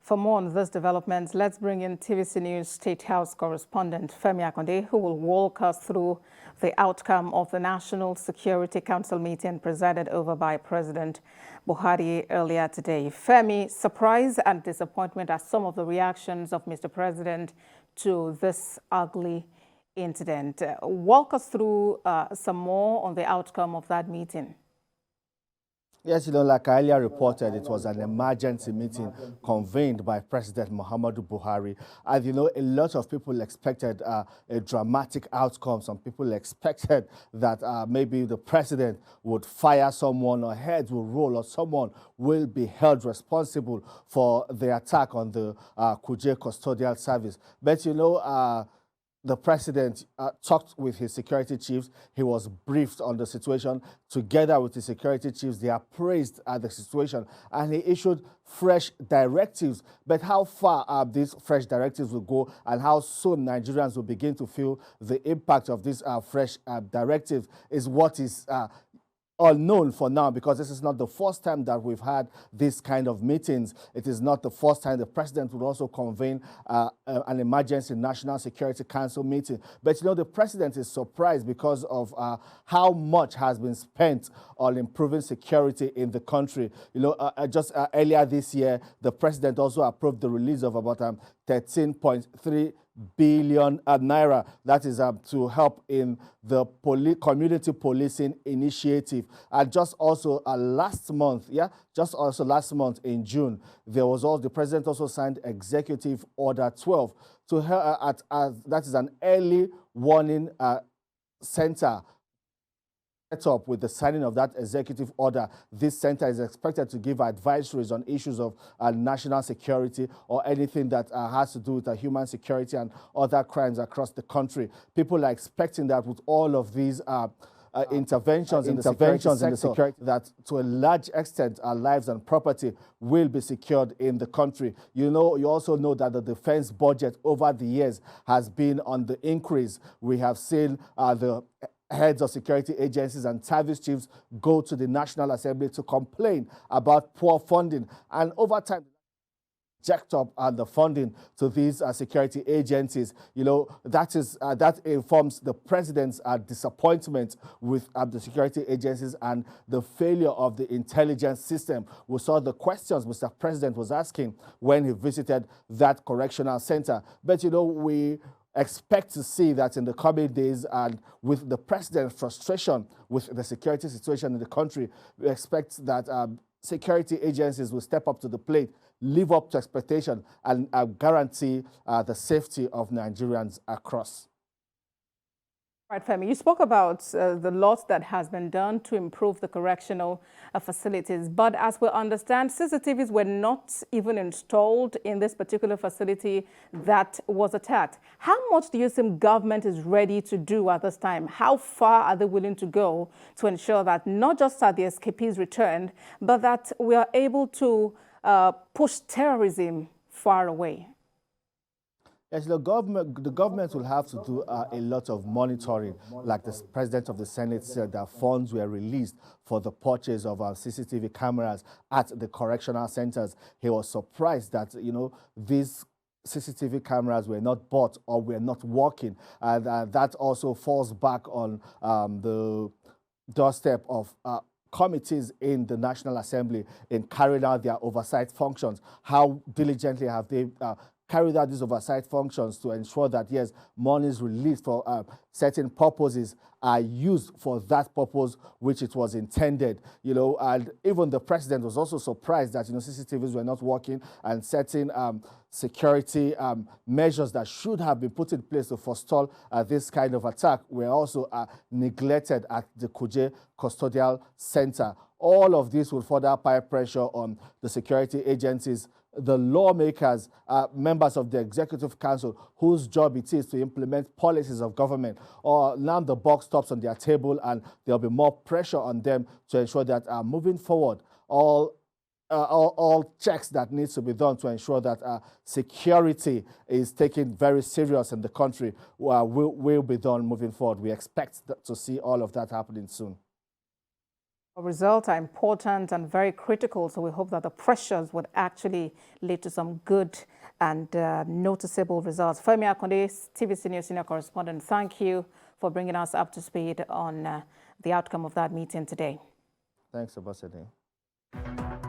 For more on this development, let's bring in TVC News State House correspondent Femi Akande, who will walk us through the outcome of the National Security Council meeting presided over by President Buhari earlier today. Femi, surprise and disappointment are some of the reactions of Mr. President to this ugly incident. Walk us through some more on the outcome of that meeting. Yes, like I earlier reported, it was an emergency meeting convened by President Muhammadu Buhari. And, a lot of people expected a dramatic outcome. Some people expected that maybe the president would fire someone, or heads will roll, or someone will be held responsible for the attack on the Kuje custodial service. But, the president talked with his security chiefs. He was briefed on the situation. Together with the security chiefs, they appraised the situation, and he issued fresh directives. But how far these fresh directives will go and how soon Nigerians will begin to feel the impact of these fresh directives is what is unknown for now, because this is not the first time that we've had this kind of meetings. It is not the first time the president would also convene an emergency National Security Council meeting. But the president is surprised because of how much has been spent on improving security in the country. Just earlier this year, the president also approved the release of about 13.3 billion naira. That is to help in the community policing initiative. And just also last month in June, the president also signed Executive Order 12 to that is an early warning center. Set up with the signing of that executive order. This center is expected to give advisories on issues of national security or anything that has to do with human security and other crimes across the country. People are expecting that with all of these interventions in the security, that to a large extent our lives and property will be secured in the country. You also know that the defense budget over the years has been on the increase. We have seen the heads of security agencies and service chiefs go to the National Assembly to complain about poor funding, and over time jacked up the funding to these security agencies. That informs the president's disappointment with the security agencies and the failure of the intelligence system. We saw the questions Mr. President was asking when he visited that correctional center. But we expect to see that in the coming days, and with the president's frustration with the security situation in the country, we expect that security agencies will step up to the plate, live up to expectation, and guarantee the safety of Nigerians across. Right, Femi, you spoke about the lot that has been done to improve the correctional facilities, but as we understand, CCTVs were not even installed in this particular facility that was attacked. How much do you think government is ready to do at this time? How far are they willing to go to ensure that not just are the escapees returned, but that we are able to push terrorism far away? Yes, the government will have to do a lot of monitoring. Like the president of the Senate said, that funds were released for the purchase of CCTV cameras at the correctional centers. He was surprised that, these CCTV cameras were not bought or were not working. And that also falls back on the doorstep of committees in the National Assembly in carrying out their oversight functions. How diligently have they carried out these oversight functions to ensure that, yes, monies released for certain purposes are used for that purpose which it was intended, and even the president was also surprised that, CCTVs were not working, and certain security measures that should have been put in place to forestall this kind of attack were also neglected at the Kuje Custodial Center. All of this will further apply pressure on the security agencies, the lawmakers, members of the Executive Council, whose job it is to implement policies of government. Or now the buck stops on their table, and there'll be more pressure on them to ensure that moving forward, all checks that needs to be done to ensure that security is taken very serious in the country will be done moving forward. We expect to see all of that happening soon. Results are important and very critical, so we hope that the pressures would actually lead to some good and noticeable results. Femi Akande, TVC News Senior Correspondent, thank you for bringing us up to speed on the outcome of that meeting today. Thanks, Ambassador.